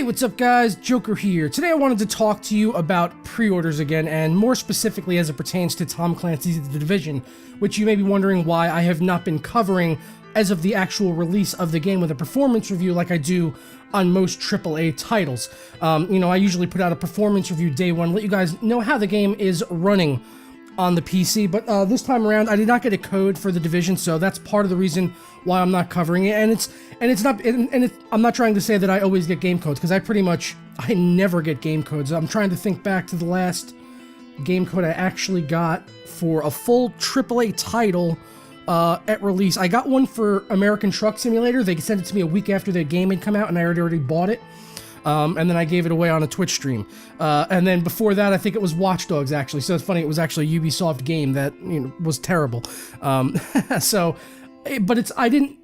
Hey, what's up guys? Joker here. Today I wanted to talk to you about pre-orders again, and more specifically as it pertains to Tom Clancy's The Division, which you may be wondering why I have not been covering as of the actual release of the game with a performance review like I do on most AAA titles. I usually put out a performance review day one, let you guys know how the game is running on the PC, but this time around I did not get a code for The Division, so that's part of the reason why I'm not covering it. I'm not trying to say that I always get game codes, because I never get game codes. I'm trying to think back to the last game code I actually got for a full AAA title at release. I got one for American Truck Simulator. They sent it to me a week after the game had come out, and I already bought it. And then I gave it away on a Twitch stream. And then before that, I think it was Watch Dogs, actually. So it's funny, it was actually a Ubisoft game that, was terrible.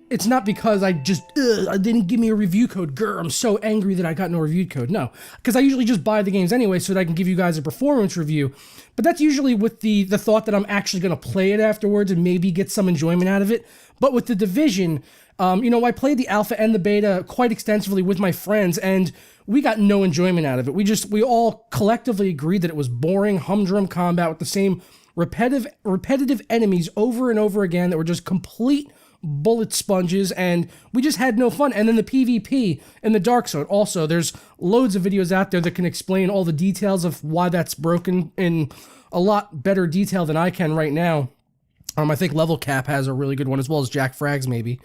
It's not because I didn't give me a review code. Grr, I'm so angry that I got no review code. No, because I usually just buy the games anyway so that I can give you guys a performance review. But that's usually with the thought that I'm actually going to play it afterwards and maybe get some enjoyment out of it. But with The Division, I played the alpha and the beta quite extensively with my friends, and we got no enjoyment out of it. We all collectively agreed that it was boring, humdrum combat with the same repetitive enemies over and over again that were just complete bullet sponges, and we just had no fun. And then the PvP in the Dark Zone, also, there's loads of videos out there that can explain all the details of why that's broken in a lot better detail than I can right now. I think Level Cap has a really good one, as well as Jack Frags, maybe.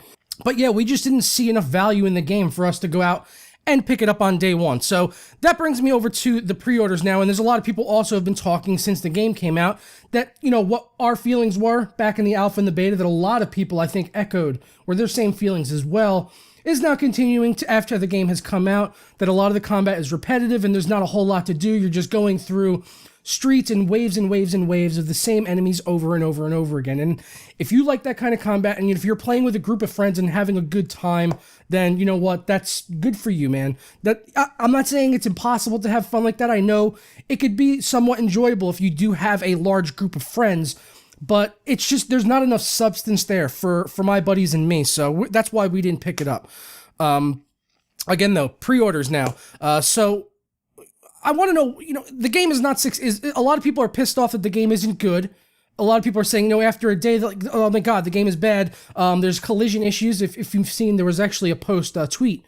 But yeah, we just didn't see enough value in the game for us to go out and pick it up on day one. So that brings me over to the pre-orders now, and there's a lot of people also have been talking since the game came out that, what our feelings were back in the alpha and the beta, that a lot of people, I think, echoed, were their same feelings as well, is now continuing to after the game has come out, that a lot of the combat is repetitive and there's not a whole lot to do. You're just going through streets and waves and waves and waves of the same enemies over and over and over again. And if you like that kind of combat, and if you're playing with a group of friends and having a good time, then you know what, that's good for you, man. I'm not saying it's impossible to have fun like that. I know it could be somewhat enjoyable if you do have a large group of friends, but it's just there's not enough substance there for my buddies and me, so that's why we didn't pick it up. Again though, pre-orders now. So I want to know, the game is not a lot of people are pissed off that the game isn't good. A lot of people are saying, after a day, like, oh my god, the game is bad. There's collision issues. If you've seen, there was actually a tweet.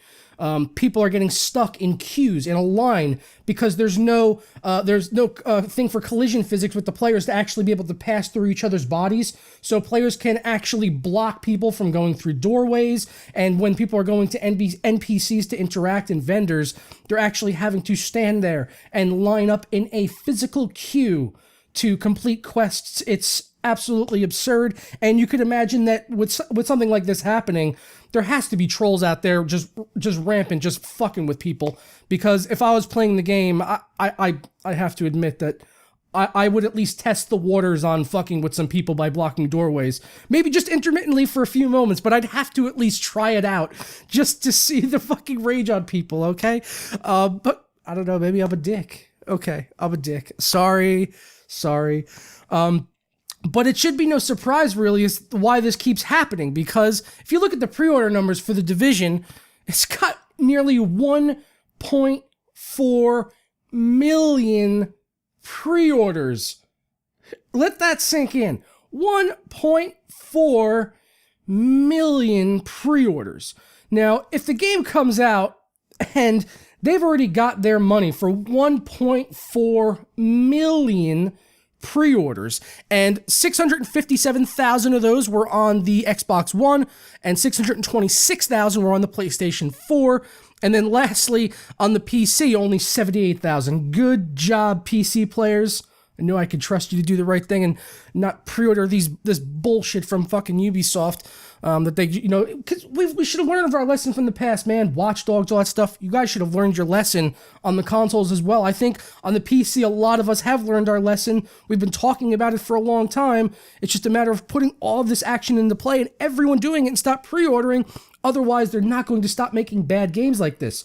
People are getting stuck in queues in a line because there's no thing for collision physics with the players to actually be able to pass through each other's bodies. So players can actually block people from going through doorways, and when people are going to NPCs to interact and vendors, they're actually having to stand there and line up in a physical queue to complete quests. It's absolutely absurd, and you could imagine that with something like this happening, there has to be trolls out there just rampant, just fucking with people. Because if I was playing the game, I have to admit that I would at least test the waters on fucking with some people by blocking doorways. Maybe just intermittently for a few moments, but I'd have to at least try it out just to see the fucking rage on people, okay? But I don't know, maybe I'm a dick. Okay, I'm a dick. Sorry. But it should be no surprise, really, as to why this keeps happening, because if you look at the pre-order numbers for The Division, it's got nearly 1.4 million pre-orders. Let that sink in. 1.4 million pre-orders. Now, if the game comes out and they've already got their money for 1.4 million pre-orders, and 657,000 of those were on the Xbox One, and 626,000 were on the PlayStation 4, and then lastly, on the PC, only 78,000. Good job, PC players. I knew I could trust you to do the right thing and not pre-order this bullshit from fucking Ubisoft. That they, because we should have learned of our lesson from the past, man. Watch Dogs, all that stuff. You guys should have learned your lesson on the consoles as well. I think on the PC, a lot of us have learned our lesson. We've been talking about it for a long time. It's just a matter of putting all of this action into play and everyone doing it and stop pre-ordering. Otherwise, they're not going to stop making bad games like this.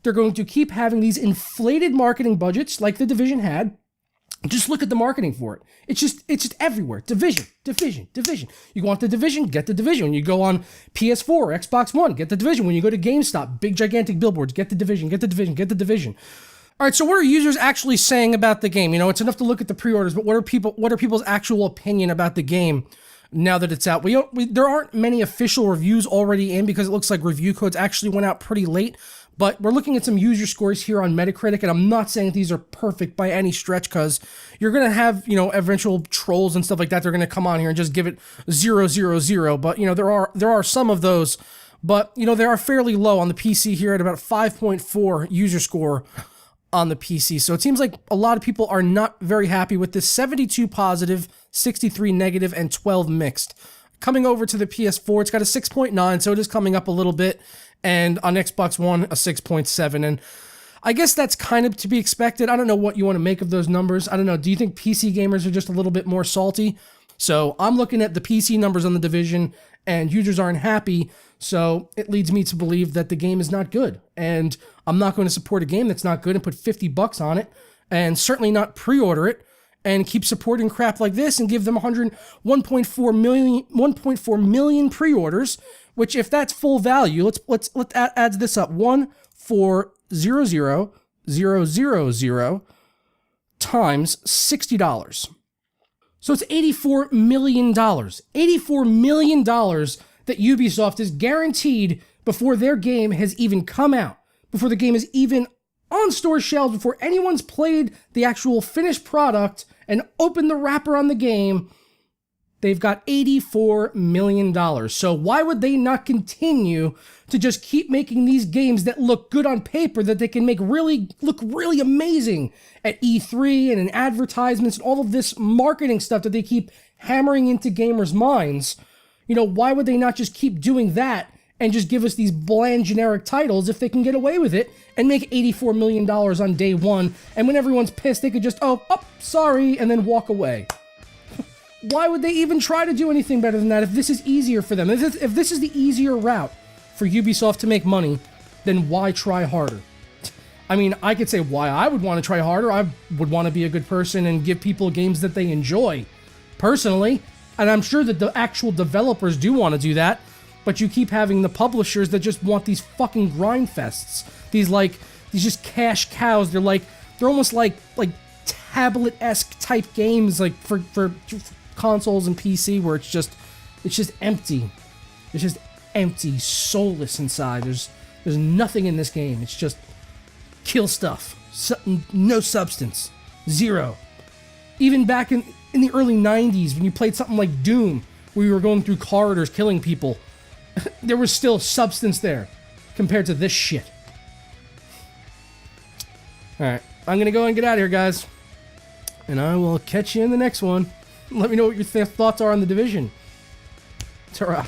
They're going to keep having these inflated marketing budgets like The Division had. Just look at the marketing for it. It's just everywhere. Division. You want the Division, get the Division. When you go on PS4, Xbox One, get the Division. When you go to GameStop, big gigantic billboards, get the Division. All right, so what are users actually saying about the game? You know, it's enough to look at the pre-orders, but what are people's actual opinion about the game now that it's out? There aren't many official reviews already in because it looks like review codes actually went out pretty late. But we're looking at some user scores here on Metacritic, and I'm not saying these are perfect by any stretch, because you're going to have, you know, eventual trolls and stuff like that. They're going to come on here and just give it 0, 0, 0. But, you know, there are some of those, but, you know, they are fairly low on the PC here at about 5.4 user score on the PC. So it seems like a lot of people are not very happy with this. 72 positive, 63 negative, and 12 mixed. Coming over to the PS4, it's got a 6.9, so it is coming up a little bit. And on Xbox One, a 6.7. And I guess that's kind of to be expected. I don't know what you want to make of those numbers. I don't know. Do you think PC gamers are just a little bit more salty? So I'm looking at the PC numbers on the Division, and users aren't happy. So it leads me to believe that the game is not good. And I'm not going to support a game that's not good and put $50 on it, and certainly not pre-order it, and keep supporting crap like this and give them 1.4 million pre-orders. Which, if that's full value, let's add this up. 1,400,000 times $60. So it's $84 million. $84 million that Ubisoft is guaranteed before their game has even come out, before the game is even on store shelves, before anyone's played the actual finished product and opened the wrapper on the game. They've got $84 million. So why would they not continue to just keep making these games that look good on paper, that they can make look really amazing at E3 and in advertisements and all of this marketing stuff that they keep hammering into gamers' minds? You know, why would they not just keep doing that and just give us these bland generic titles if they can get away with it and make $84 million on day one, and when everyone's pissed, they could just, sorry, and then walk away? Why would they even try to do anything better than that if this is easier for them? If this is the easier route for Ubisoft to make money, then why try harder? I mean, I could say why I would want to try harder. I would want to be a good person and give people games that they enjoy, personally. And I'm sure that the actual developers do want to do that, but you keep having the publishers that just want these fucking grind fests. These just cash cows. They're almost like tablet-esque type games, like for consoles and PC, where it's just empty. It's just empty, soulless inside. There's nothing in this game. It's just kill stuff. No substance. Zero. Even back in the early 90s, when you played something like Doom, where you were going through corridors killing people, there was still substance there compared to this shit. Alright, I'm gonna go and get out of here, guys. And I will catch you in the next one. Let me know what your thoughts are on the Division. Ta-ra.